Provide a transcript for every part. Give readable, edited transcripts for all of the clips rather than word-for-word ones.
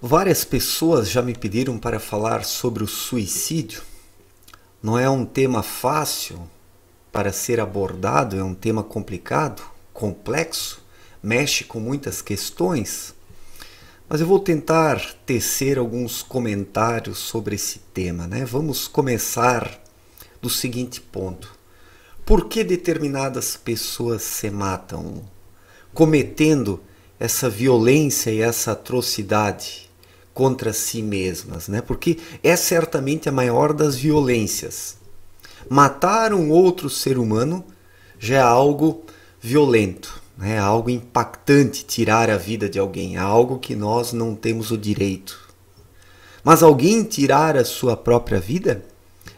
Várias pessoas já me pediram para falar sobre o suicídio. Não é um tema fácil para ser abordado, é um tema complicado, complexo, mexe com muitas questões, mas eu vou tentar tecer alguns comentários sobre esse tema, né? Vamos começar do seguinte ponto: por que determinadas pessoas se matam, cometendo essa violência e essa atrocidade contra si mesmas, né? Porque é certamente a maior das violências. Matar um outro ser humano já é algo violento, né? É algo impactante tirar a vida de alguém, é algo que nós não temos o direito. Mas alguém tirar a sua própria vida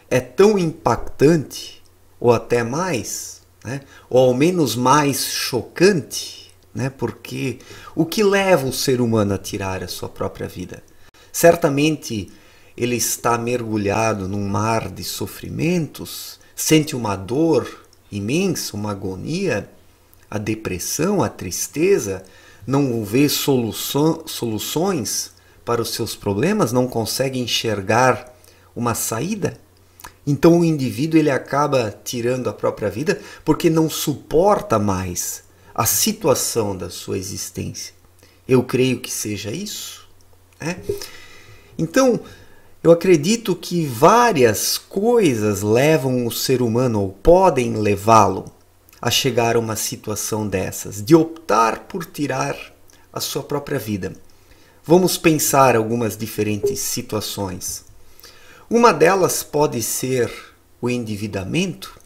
é tão impactante, ou até mais, né? Ou ao menos mais chocante, né? Porque o que leva o ser humano a tirar a sua própria vida? Certamente ele está mergulhado num mar de sofrimentos, sente uma dor imensa, uma agonia, a depressão, a tristeza, não vê soluções para os seus problemas, não consegue enxergar uma saída. Então o indivíduo ele acaba tirando a própria vida porque não suporta mais a situação da sua existência. Eu creio que seja isso, né? Então, eu acredito que várias coisas levam o ser humano, ou podem levá-lo, a chegar a uma situação dessas, de optar por tirar a sua própria vida. Vamos pensar algumas diferentes situações. Uma delas pode ser o endividamento.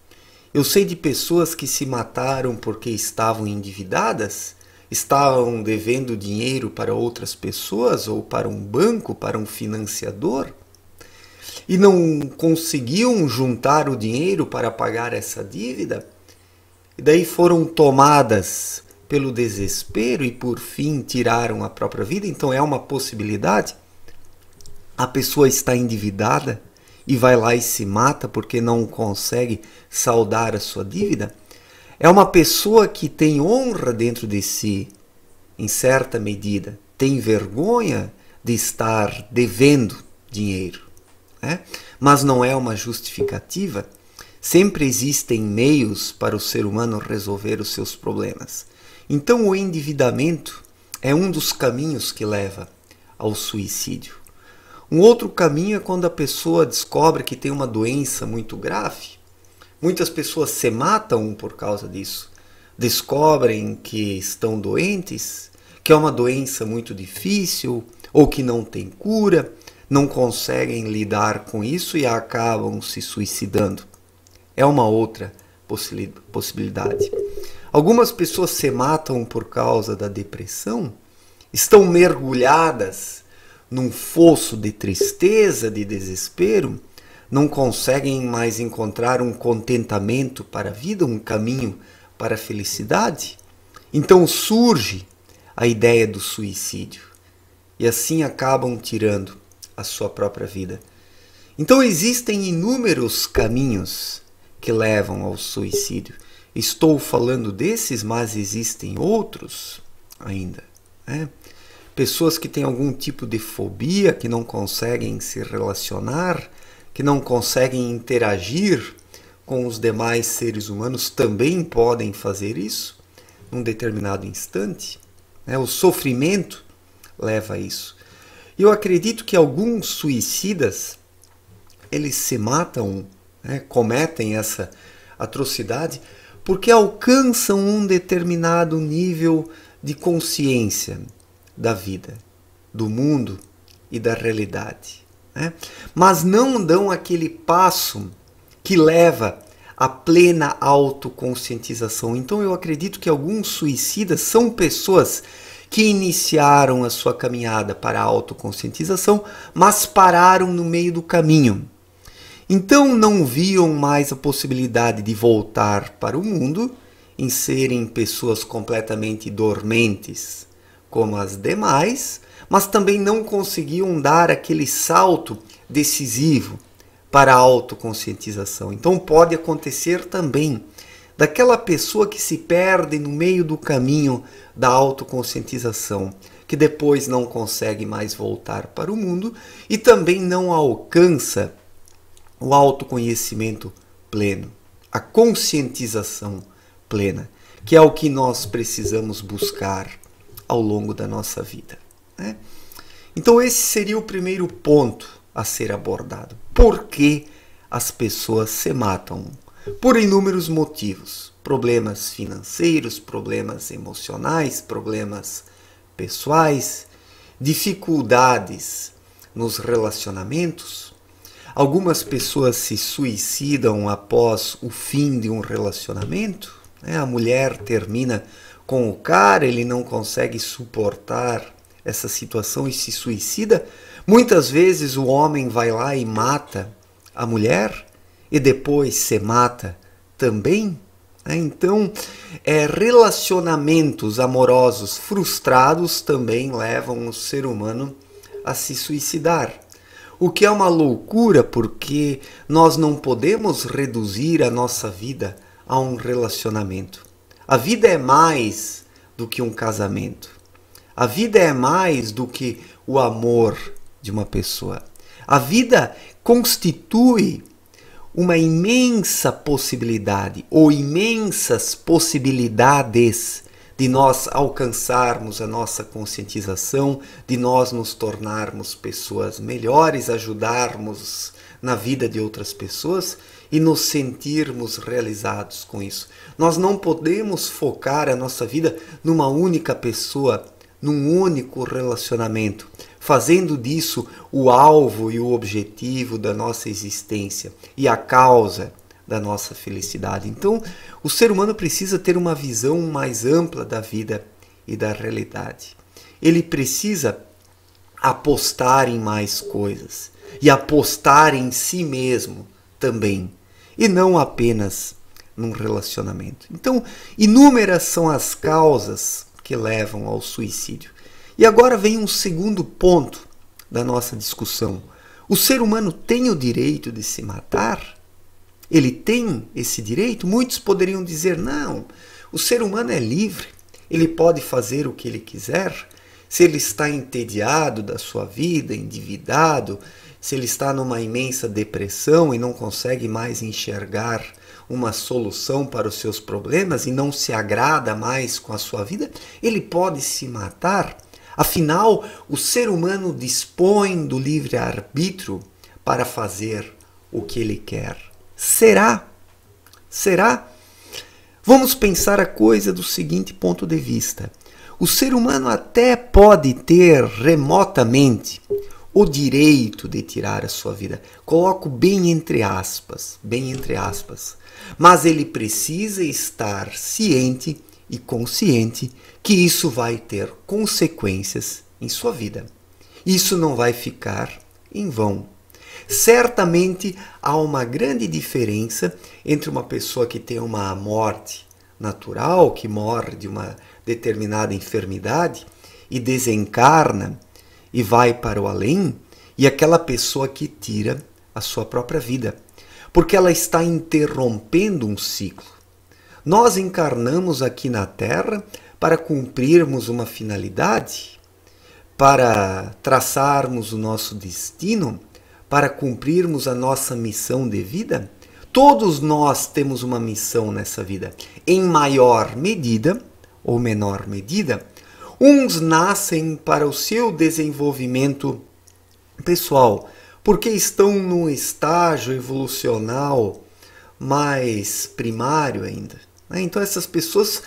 Eu sei de pessoas que se mataram porque estavam endividadas, estavam devendo dinheiro para outras pessoas ou para um banco, para um financiador, e não conseguiam juntar o dinheiro para pagar essa dívida, e daí foram tomadas pelo desespero e por fim tiraram a própria vida. Então é uma possibilidade. A pessoa está endividada e vai lá e se mata porque não consegue saldar a sua dívida. É uma pessoa que tem honra dentro de si, em certa medida, tem vergonha de estar devendo dinheiro, né? Mas não é uma justificativa. Sempre existem meios para o ser humano resolver os seus problemas. Então o endividamento é um dos caminhos que leva ao suicídio. Um outro caminho é quando a pessoa descobre que tem uma doença muito grave. Muitas pessoas se matam por causa disso. Descobrem que estão doentes, que é uma doença muito difícil ou que não tem cura, não conseguem lidar com isso e acabam se suicidando. É uma outra possibilidade. Algumas pessoas se matam por causa da depressão, estão mergulhadas num fosso de tristeza, de desespero, não conseguem mais encontrar um contentamento para a vida, um caminho para a felicidade. Então surge a ideia do suicídio e assim acabam tirando a sua própria vida. Então existem inúmeros caminhos que levam ao suicídio. Estou falando desses, mas existem outros ainda, né? Pessoas que têm algum tipo de fobia, que não conseguem se relacionar, que não conseguem interagir com os demais seres humanos, também podem fazer isso num determinado instante, né? O sofrimento leva a isso. E eu acredito que alguns suicidas, eles se matam, né? Cometem essa atrocidade porque alcançam um determinado nível de consciência da vida, do mundo e da realidade, né? Mas não dão aquele passo que leva à plena autoconscientização. Então eu acredito que alguns suicidas são pessoas que iniciaram a sua caminhada para a autoconscientização, mas pararam no meio do caminho. Então não viam mais a possibilidade de voltar para o mundo, em serem pessoas completamente dormentes como as demais, mas também não conseguiam dar aquele salto decisivo para a autoconscientização. Então pode acontecer também daquela pessoa que se perde no meio do caminho da autoconscientização, que depois não consegue mais voltar para o mundo e também não alcança o autoconhecimento pleno, a conscientização plena, que é o que nós precisamos buscar ao longo da nossa vida, né? Então esse seria o primeiro ponto a ser abordado. Por que as pessoas se matam? Por inúmeros motivos. Problemas financeiros, problemas emocionais, problemas pessoais, dificuldades nos relacionamentos. Algumas pessoas se suicidam após o fim de um relacionamento, né? A mulher termina com o cara, ele não consegue suportar essa situação e se suicida. Muitas vezes o homem vai lá e mata a mulher e depois se mata também. Então, relacionamentos amorosos frustrados também levam o ser humano a se suicidar. O que é uma loucura, porque nós não podemos reduzir a nossa vida a um relacionamento. A vida é mais do que um casamento. A vida é mais do que o amor de uma pessoa. A vida constitui uma imensa possibilidade, ou imensas possibilidades de nós alcançarmos a nossa conscientização, de nós nos tornarmos pessoas melhores, ajudarmos na vida de outras pessoas e nos sentirmos realizados com isso. Nós não podemos focar a nossa vida numa única pessoa, num único relacionamento, fazendo disso o alvo e o objetivo da nossa existência e a causa da nossa felicidade. Então, o ser humano precisa ter uma visão mais ampla da vida e da realidade. Ele precisa apostar em mais coisas e apostar em si mesmo também, e não apenas num relacionamento. Então, inúmeras são as causas que levam ao suicídio. E agora vem um segundo ponto da nossa discussão. O ser humano tem o direito de se matar? Ele tem esse direito? Muitos poderiam dizer, não, o ser humano é livre, ele pode fazer o que ele quiser. Se ele está entediado da sua vida, endividado, se ele está numa imensa depressão e não consegue mais enxergar uma solução para os seus problemas e não se agrada mais com a sua vida, ele pode se matar. Afinal, o ser humano dispõe do livre-arbítrio para fazer o que ele quer. Será? Será? Vamos pensar a coisa do seguinte ponto de vista. O ser humano até pode ter remotamente o direito de tirar a sua vida. Coloco bem entre aspas, mas ele precisa estar ciente e consciente que isso vai ter consequências em sua vida. Isso não vai ficar em vão. Certamente há uma grande diferença entre uma pessoa que tem uma morte natural, que morre de uma determinada enfermidade e desencarna e vai para o além, e aquela pessoa que tira a sua própria vida, porque ela está interrompendo um ciclo. Nós encarnamos aqui na Terra para cumprirmos uma finalidade, para traçarmos o nosso destino, para cumprirmos a nossa missão de vida. Todos nós temos uma missão nessa vida, em maior medida ou menor medida. Uns nascem para o seu desenvolvimento pessoal, porque estão num estágio evolucional mais primário ainda. Então essas pessoas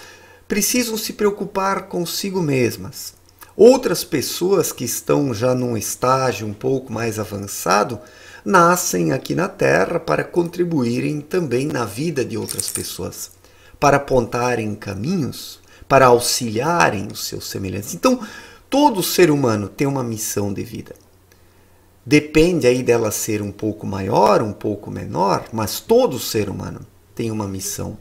precisam se preocupar consigo mesmas. Outras pessoas que estão já num estágio um pouco mais avançado nascem aqui na Terra para contribuírem também na vida de outras pessoas, para apontarem caminhos, para auxiliarem os seus semelhantes. Então, todo ser humano tem uma missão de vida. Depende aí dela ser um pouco maior, um pouco menor, mas todo ser humano tem uma missão.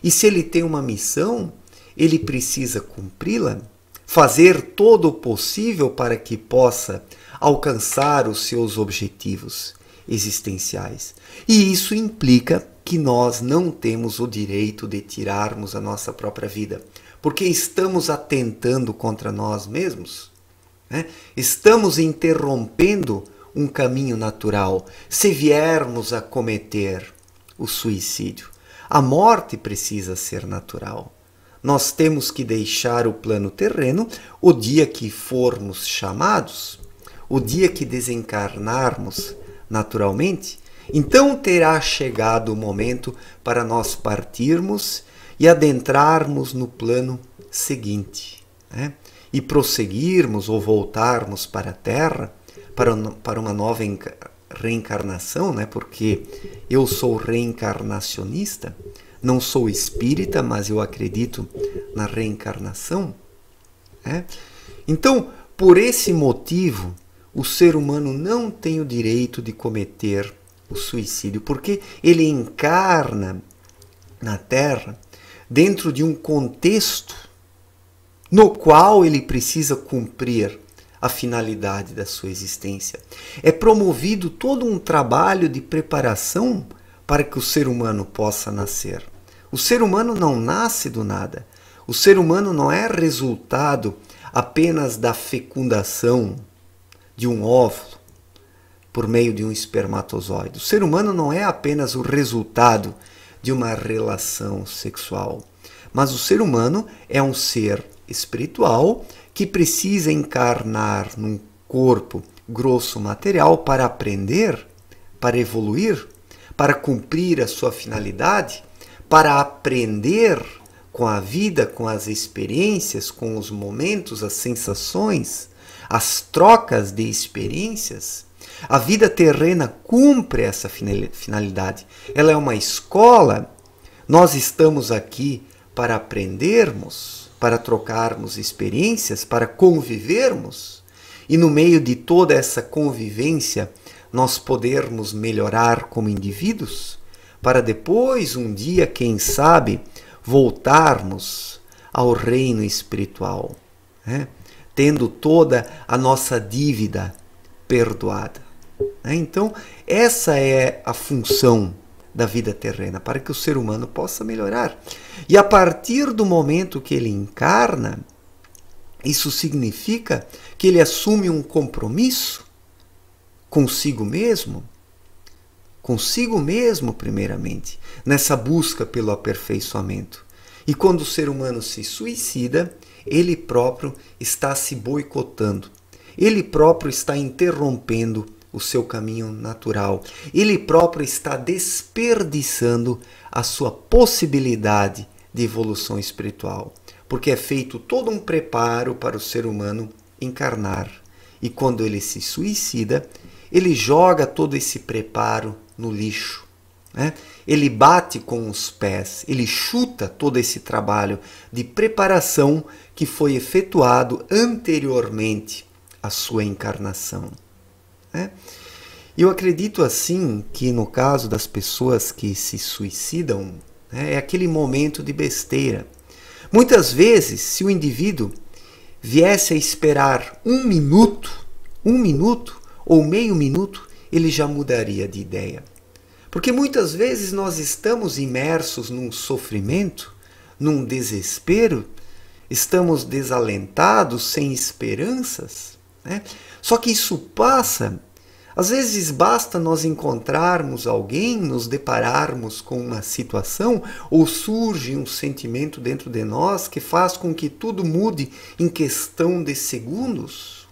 E se ele tem uma missão, ele precisa cumpri-la, fazer todo o possível para que possa alcançar os seus objetivos existenciais. E isso implica que nós não temos o direito de tirarmos a nossa própria vida, porque estamos atentando contra nós mesmos, né? Estamos interrompendo um caminho natural se viermos a cometer o suicídio. A morte precisa ser natural. Nós temos que deixar o plano terreno o dia que formos chamados, o dia que desencarnarmos naturalmente. Então terá chegado o momento para nós partirmos e adentrarmos no plano seguinte, né? E prosseguirmos ou voltarmos para a Terra para uma nova reencarnação, né? Porque eu sou reencarnacionista, não sou espírita, mas eu acredito na reencarnação, né? Então, por esse motivo, o ser humano não tem o direito de cometer o suicídio, porque ele encarna na Terra dentro de um contexto no qual ele precisa cumprir a finalidade da sua existência. É promovido todo um trabalho de preparação para que o ser humano possa nascer. O ser humano não nasce do nada. O ser humano não é resultado apenas da fecundação de um óvulo por meio de um espermatozoide. O ser humano não é apenas o resultado de uma relação sexual, mas o ser humano é um ser espiritual que precisa encarnar num corpo grosso material para aprender, para evoluir, para cumprir a sua finalidade, para aprender com a vida, com as experiências, com os momentos, as sensações, as trocas de experiências. A vida terrena cumpre essa finalidade. Ela é uma escola. Nós estamos aqui para aprendermos, para trocarmos experiências, para convivermos. E no meio de toda essa convivência, nós podermos melhorar como indivíduos, para depois, um dia, quem sabe, voltarmos ao reino espiritual, né? Tendo toda a nossa dívida perdoada. Então, essa é a função da vida terrena, para que o ser humano possa melhorar. E a partir do momento que ele encarna, isso significa que ele assume um compromisso consigo mesmo primeiramente, nessa busca pelo aperfeiçoamento. E quando o ser humano se suicida, ele próprio está se boicotando, ele próprio está interrompendo o seu caminho natural, ele próprio está desperdiçando a sua possibilidade de evolução espiritual, porque é feito todo um preparo para o ser humano encarnar. E quando ele se suicida, ele joga todo esse preparo no lixo, né? Ele bate com os pés, ele chuta todo esse trabalho de preparação que foi efetuado anteriormente à sua encarnação, né? Eu acredito assim que no caso das pessoas que se suicidam, né, é aquele momento de besteira. Muitas vezes, se o indivíduo viesse a esperar um minuto ou meio minuto, ele já mudaria de ideia. Porque muitas vezes nós estamos imersos num sofrimento, num desespero, estamos desalentados, sem esperanças, né? Só que isso passa. Às vezes basta nós encontrarmos alguém, nos depararmos com uma situação, ou surge um sentimento dentro de nós que faz com que tudo mude em questão de segundos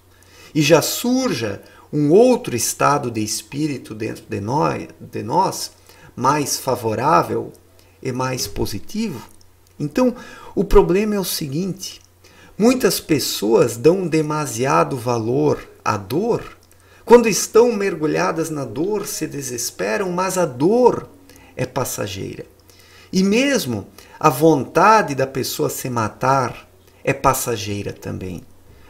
e já surja um outro estado de espírito dentro de nós mais favorável e mais positivo. Então, o problema é o seguinte: muitas pessoas dão demasiado valor à dor. Quando estão mergulhadas na dor, se desesperam, mas a dor é passageira. E mesmo a vontade da pessoa se matar é passageira também.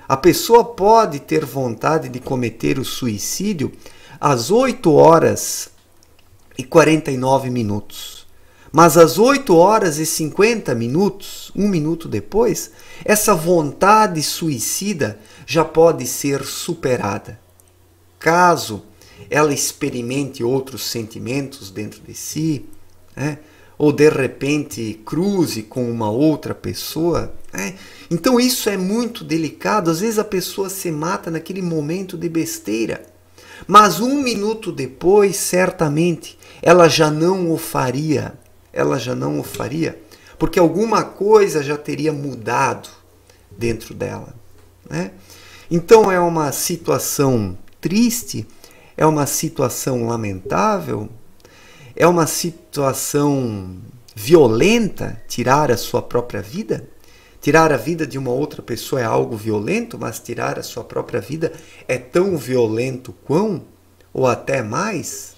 A pessoa pode ter vontade de cometer o suicídio às 8h49, mas às 8h50, um minuto depois, essa vontade suicida já pode ser superada. Caso ela experimente outros sentimentos dentro de si, né? Ou de repente cruze com uma outra pessoa, né? Então isso é muito delicado. Às vezes a pessoa se mata naquele momento de besteira, mas um minuto depois, certamente, ela já não o faria. Ela já não o faria, porque alguma coisa já teria mudado dentro dela, né? Então é uma situação triste, é uma situação lamentável, é uma situação violenta tirar a sua própria vida. Tirar a vida de uma outra pessoa é algo violento, mas tirar a sua própria vida é tão violento quão, ou até mais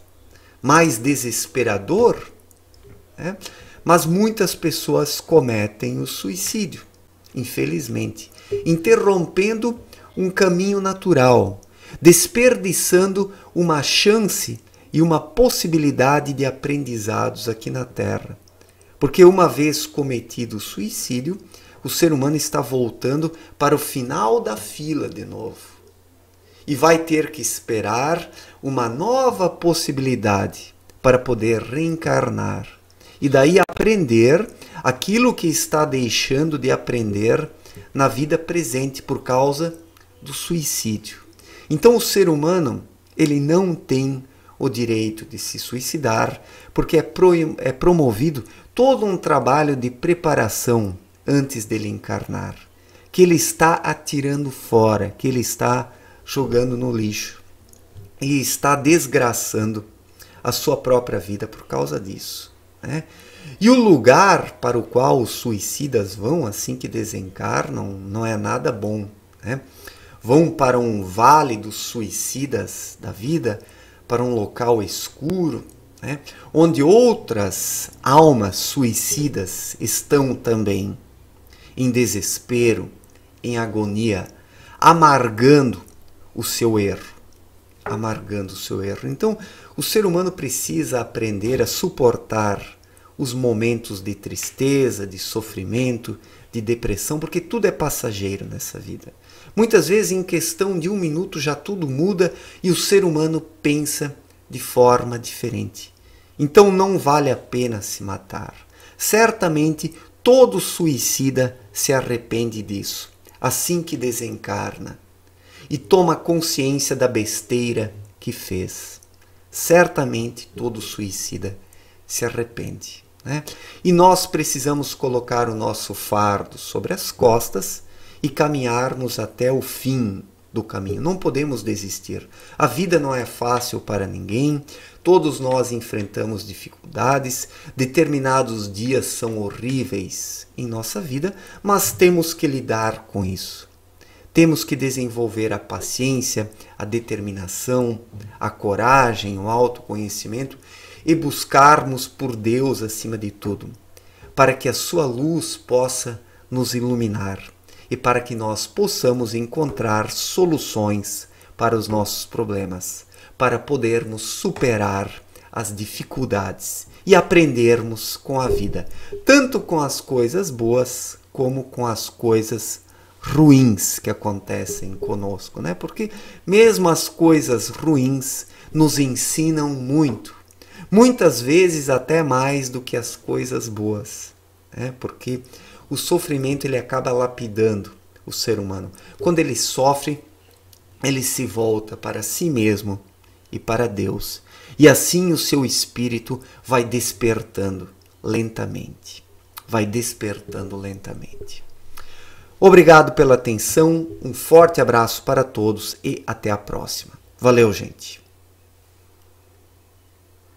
desesperador, né? Mas muitas pessoas cometem o suicídio, infelizmente, interrompendo um caminho natural, desperdiçando uma chance e uma possibilidade de aprendizados aqui na Terra. Porque uma vez cometido o suicídio, o ser humano está voltando para o final da fila de novo. E vai ter que esperar uma nova possibilidade para poder reencarnar. E daí aprender aquilo que está deixando de aprender na vida presente por causa do suicídio. Então o ser humano, ele não tem o direito de se suicidar, porque é promovido todo um trabalho de preparação antes dele encarnar, que ele está atirando fora, que ele está jogando no lixo e está desgraçando a sua própria vida por causa disso, né? E o lugar para o qual os suicidas vão assim que desencarnam não é nada bom, né? Vão para um vale dos suicidas da vida, para um local escuro, né? Onde outras almas suicidas estão também em desespero, em agonia, amargando o seu erro. Amargando o seu erro. Então, o ser humano precisa aprender a suportar os momentos de tristeza, de sofrimento, de depressão, porque tudo é passageiro nessa vida. Muitas vezes, em questão de um minuto, já tudo muda e o ser humano pensa de forma diferente. Então, não vale a pena se matar. Certamente, todo suicida se arrepende disso, assim que desencarna, e toma consciência da besteira que fez. Certamente, todo suicida se arrepende, né? E nós precisamos colocar o nosso fardo sobre as costas e caminharmos até o fim do caminho. Não podemos desistir. A vida não é fácil para ninguém. Todos nós enfrentamos dificuldades. Determinados dias são horríveis em nossa vida, mas temos que lidar com isso. Temos que desenvolver a paciência, a determinação, a coragem, o autoconhecimento e buscarmos por Deus acima de tudo, para que a sua luz possa nos iluminar e para que nós possamos encontrar soluções para os nossos problemas, para podermos superar as dificuldades e aprendermos com a vida, tanto com as coisas boas como com as coisas ruins que acontecem conosco, né? Porque mesmo as coisas ruins nos ensinam muito, muitas vezes até mais do que as coisas boas, né? Porque o sofrimento ele acaba lapidando o ser humano. Quando ele sofre, ele se volta para si mesmo e para Deus. E assim o seu espírito vai despertando lentamente. Vai despertando lentamente. Obrigado pela atenção, um forte abraço para todos e até a próxima. Valeu, gente!